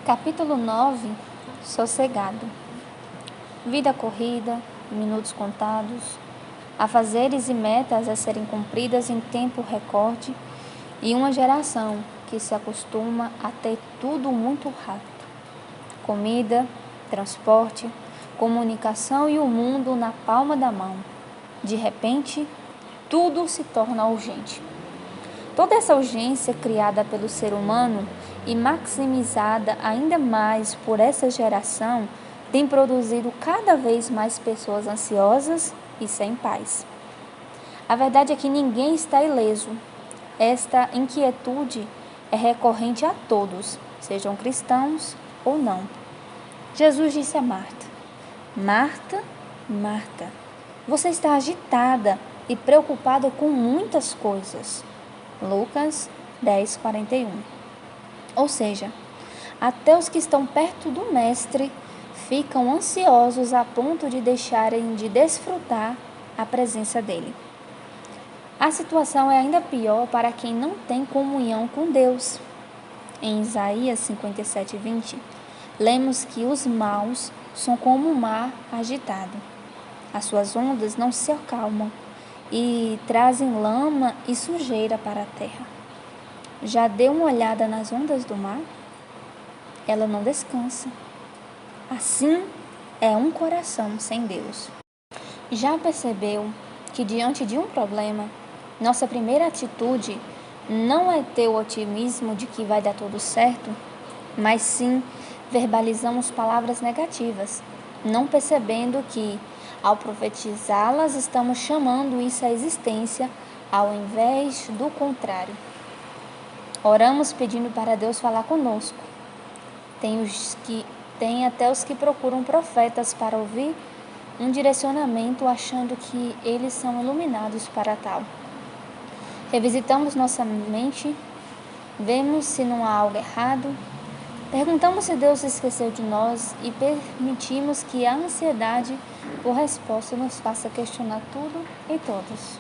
Capítulo 9. Sossegado. Vida corrida, minutos contados, afazeres e metas a serem cumpridas em tempo recorde e uma geração que se acostuma a ter tudo muito rápido. Comida, transporte, comunicação e o mundo na palma da mão. De repente, tudo se torna urgente. Toda essa urgência criada pelo ser humano e maximizada ainda mais por essa geração tem produzido cada vez mais pessoas ansiosas e sem paz. A verdade é que ninguém está ileso. Esta inquietude é recorrente a todos, sejam cristãos ou não. Jesus disse a Marta: Marta, Marta, você está agitada e preocupada com muitas coisas. Lucas 10:41. Ou seja, até os que estão perto do Mestre ficam ansiosos a ponto de deixarem de desfrutar a presença dele. A situação é ainda pior para quem não tem comunhão com Deus. Em Isaías 57:20, lemos que os maus são como o mar agitado. As suas ondas não se acalmam e trazem lama e sujeira para a terra. Já deu uma olhada nas ondas do mar? Ela não descansa. Assim é um coração sem Deus. Já percebeu que diante de um problema, nossa primeira atitude não é ter o otimismo de que vai dar tudo certo, mas sim verbalizamos palavras negativas, não percebendo que, ao profetizá-las, estamos chamando isso à existência, ao invés do contrário. Oramos pedindo para Deus falar conosco. Tem até os que procuram profetas para ouvir um direcionamento, achando que eles são iluminados para tal. Revisitamos nossa mente, vemos se não há algo errado, perguntamos se Deus se esqueceu de nós e permitimos que a ansiedade por resposta nos faça questionar tudo e todos.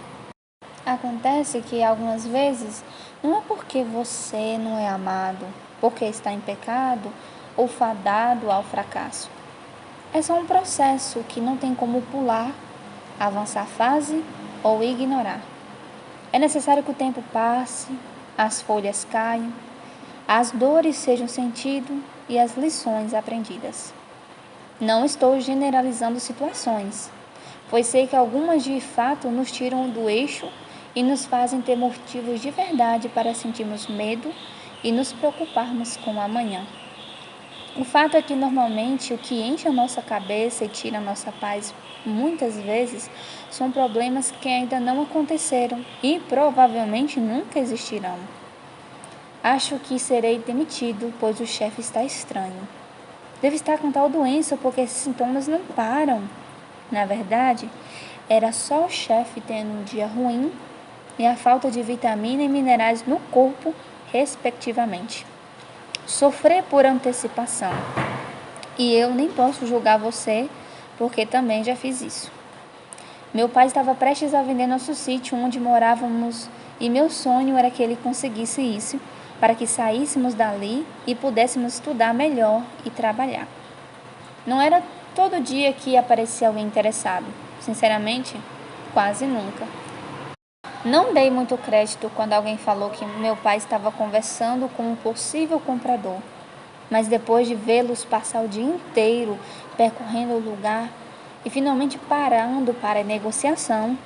Acontece que algumas vezes não é porque você não é amado, porque está em pecado ou fadado ao fracasso. É só um processo que não tem como pular, avançar fase ou ignorar. É necessário que o tempo passe, as folhas caiam, as dores sejam sentidas e as lições aprendidas. Não estou generalizando situações, pois sei que algumas de fato nos tiram do eixo e nos fazem ter motivos de verdade para sentirmos medo e nos preocuparmos com o amanhã. O fato é que normalmente o que enche a nossa cabeça e tira a nossa paz muitas vezes são problemas que ainda não aconteceram e provavelmente nunca existirão. Acho que serei demitido, pois o chefe está estranho. Devo estar com tal doença porque esses sintomas não param. Na verdade, era só o chefe tendo um dia ruim e a falta de vitamina e minerais no corpo, respectivamente. Sofrer por antecipação. E eu nem posso julgar você, porque também já fiz isso. Meu pai estava prestes a vender nosso sítio onde morávamos e meu sonho era que ele conseguisse isso, para que saíssemos dali e pudéssemos estudar melhor e trabalhar. Não era todo dia que aparecia alguém interessado. Sinceramente, quase nunca. Não dei muito crédito quando alguém falou que meu pai estava conversando com um possível comprador, mas depois de vê-los passar o dia inteiro percorrendo o lugar e finalmente parando para a negociação,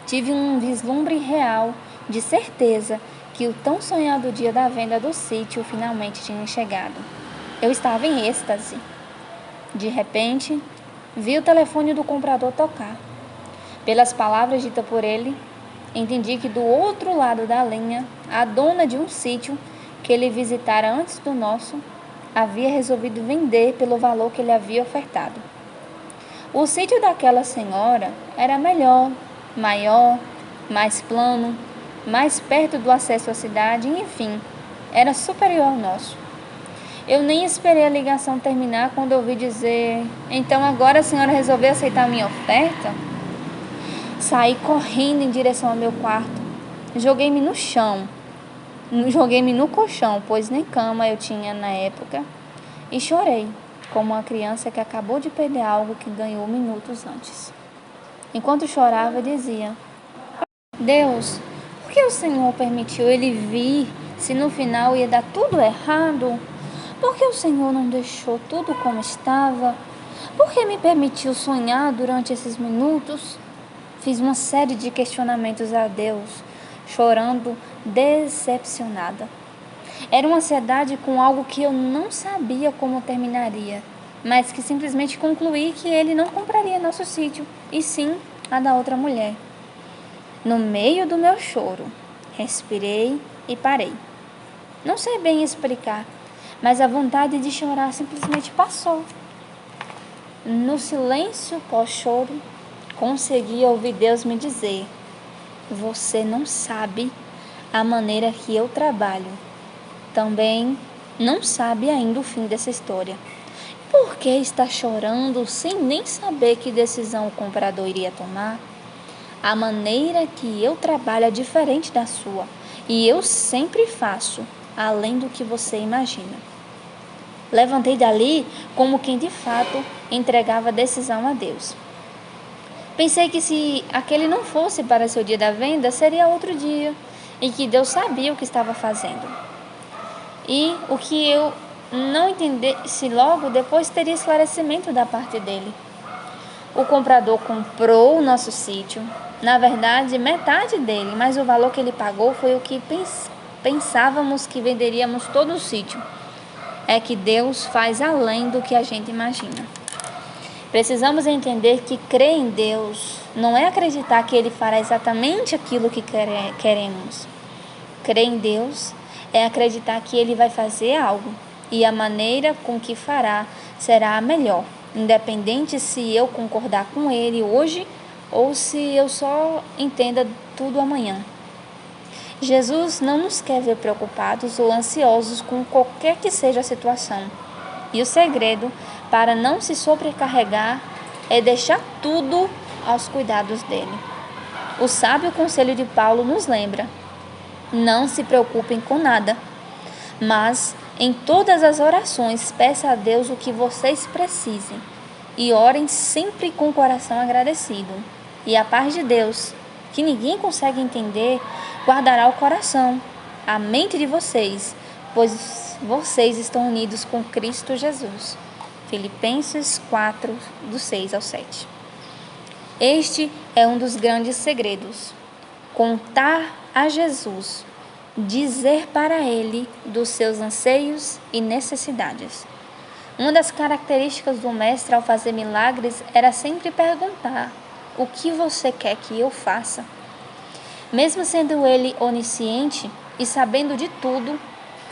tive um vislumbre real de certeza que o tão sonhado dia da venda do sítio finalmente tinha chegado. Eu estava em êxtase. De repente, vi o telefone do comprador tocar. Pelas palavras ditas por ele, entendi que do outro lado da linha, a dona de um sítio que ele visitara antes do nosso, havia resolvido vender pelo valor que ele havia ofertado. O sítio daquela senhora era melhor, maior, mais plano, mais perto do acesso à cidade, enfim, era superior ao nosso. Eu nem esperei a ligação terminar quando ouvi dizer: então agora a senhora resolveu aceitar a minha oferta? Saí correndo em direção ao meu quarto. Joguei-me no colchão, pois nem cama eu tinha na época, e chorei, como uma criança que acabou de perder algo que ganhou minutos antes. Enquanto chorava, dizia: Deus, por que o Senhor permitiu ele vir se no final ia dar tudo errado? Por que o Senhor não deixou tudo como estava? Por que me permitiu sonhar durante esses minutos? Fiz uma série de questionamentos a Deus, chorando decepcionada. Era uma ansiedade com algo que eu não sabia como terminaria, mas que simplesmente concluí que ele não compraria nosso sítio, e sim a da outra mulher. No meio do meu choro, respirei e parei. Não sei bem explicar, mas a vontade de chorar simplesmente passou. No silêncio pós-choro, consegui ouvir Deus me dizer: você não sabe a maneira que eu trabalho. Também não sabe ainda o fim dessa história. Por que está chorando sem nem saber que decisão o comprador iria tomar? A maneira que eu trabalho é diferente da sua, e eu sempre faço além do que você imagina. Levantei dali como quem de fato entregava a decisão a Deus. Pensei que se aquele não fosse para seu dia da venda, seria outro dia, e que Deus sabia o que estava fazendo. E o que eu não entendesse logo, depois teria esclarecimento da parte dele. O comprador comprou o nosso sítio, na verdade metade dele, mas o valor que ele pagou foi o que pensávamos que venderíamos todo o sítio. É que Deus faz além do que a gente imagina. Precisamos entender que crer em Deus não é acreditar que Ele fará exatamente aquilo que queremos. Crer em Deus é acreditar que Ele vai fazer algo e a maneira com que fará será a melhor, independente se eu concordar com Ele hoje ou se eu só entenda tudo amanhã. Jesus não nos quer ver preocupados ou ansiosos com qualquer que seja a situação. E o segredo para não se sobrecarregar é deixar tudo aos cuidados dele. O sábio conselho de Paulo nos lembra: não se preocupem com nada, mas em todas as orações peça a Deus o que vocês precisem e orem sempre com o coração agradecido. E a paz de Deus, que ninguém consegue entender, guardará o coração, a mente de vocês, pois vocês estão unidos com Cristo Jesus. Filipenses 4, do 6 ao 7. Este é um dos grandes segredos. Contar a Jesus, dizer para Ele dos seus anseios e necessidades. Uma das características do Mestre ao fazer milagres era sempre perguntar: o que você quer que eu faça? Mesmo sendo Ele onisciente e sabendo de tudo,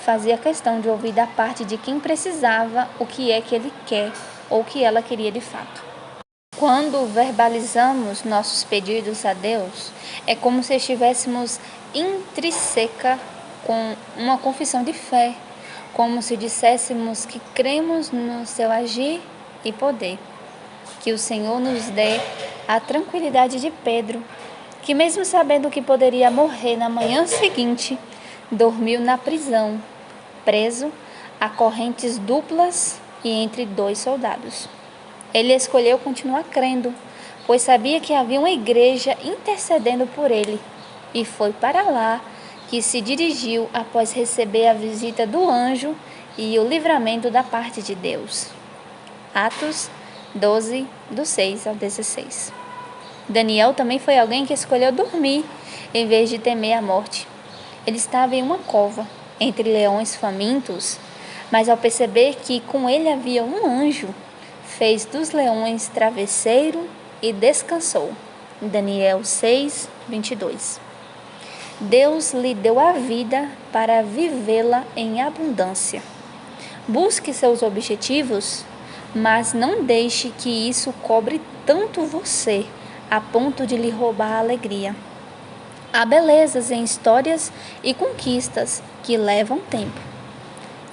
fazia questão de ouvir da parte de quem precisava o que é que Ele quer ou o que ela queria de fato. Quando verbalizamos nossos pedidos a Deus, é como se estivéssemos intrínseca com uma confissão de fé, como se disséssemos que cremos no seu agir e poder. Que o Senhor nos dê a tranquilidade de Pedro, que mesmo sabendo que poderia morrer na manhã seguinte, dormiu na prisão, preso a correntes duplas e entre 2 soldados. Ele escolheu continuar crendo, pois sabia que havia uma igreja intercedendo por ele, e foi para lá que se dirigiu após receber a visita do anjo e o livramento da parte de Deus. Atos 12, do 6 ao 16. Daniel também foi alguém que escolheu dormir em vez de temer a morte. Ele estava em uma cova, entre leões famintos, mas ao perceber que com ele havia um anjo, fez dos leões travesseiro e descansou. Daniel 6, 22. Deus lhe deu a vida para vivê-la em abundância. Busque seus objetivos, mas não deixe que isso cobre tanto você, a ponto de lhe roubar a alegria. Há belezas em histórias e conquistas que levam tempo.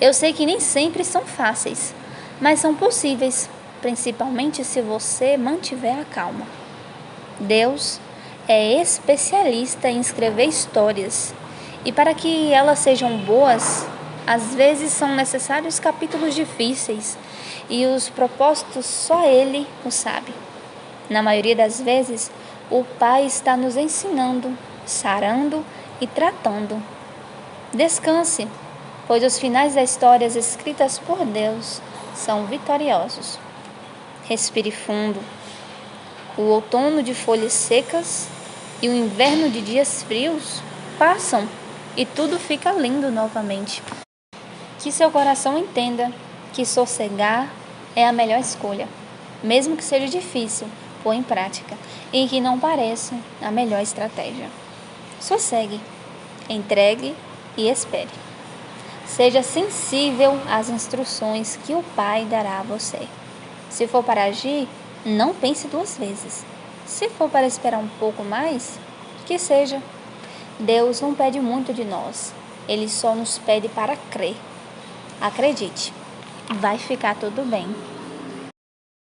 Eu sei que nem sempre são fáceis, mas são possíveis, principalmente se você mantiver a calma. Deus é especialista em escrever histórias, e para que elas sejam boas, Às vezes são necessários capítulos difíceis e os propósitos só Ele o sabe. Na maioria das vezes, o Pai está nos ensinando, sarando e tratando. Descanse, pois os finais das histórias escritas por Deus são vitoriosos. Respire fundo. O outono de folhas secas e o inverno de dias frios passam e tudo fica lindo novamente. Que seu coração entenda que sossegar é a melhor escolha, mesmo que seja difícil pôr em prática e que não pareça a melhor estratégia. Sossegue, entregue e espere. Seja sensível às instruções que o Pai dará a você. Se for para agir, não pense 2 vezes. Se for para esperar um pouco mais, que seja. Deus não pede muito de nós. Ele só nos pede para crer. Acredite, vai ficar tudo bem.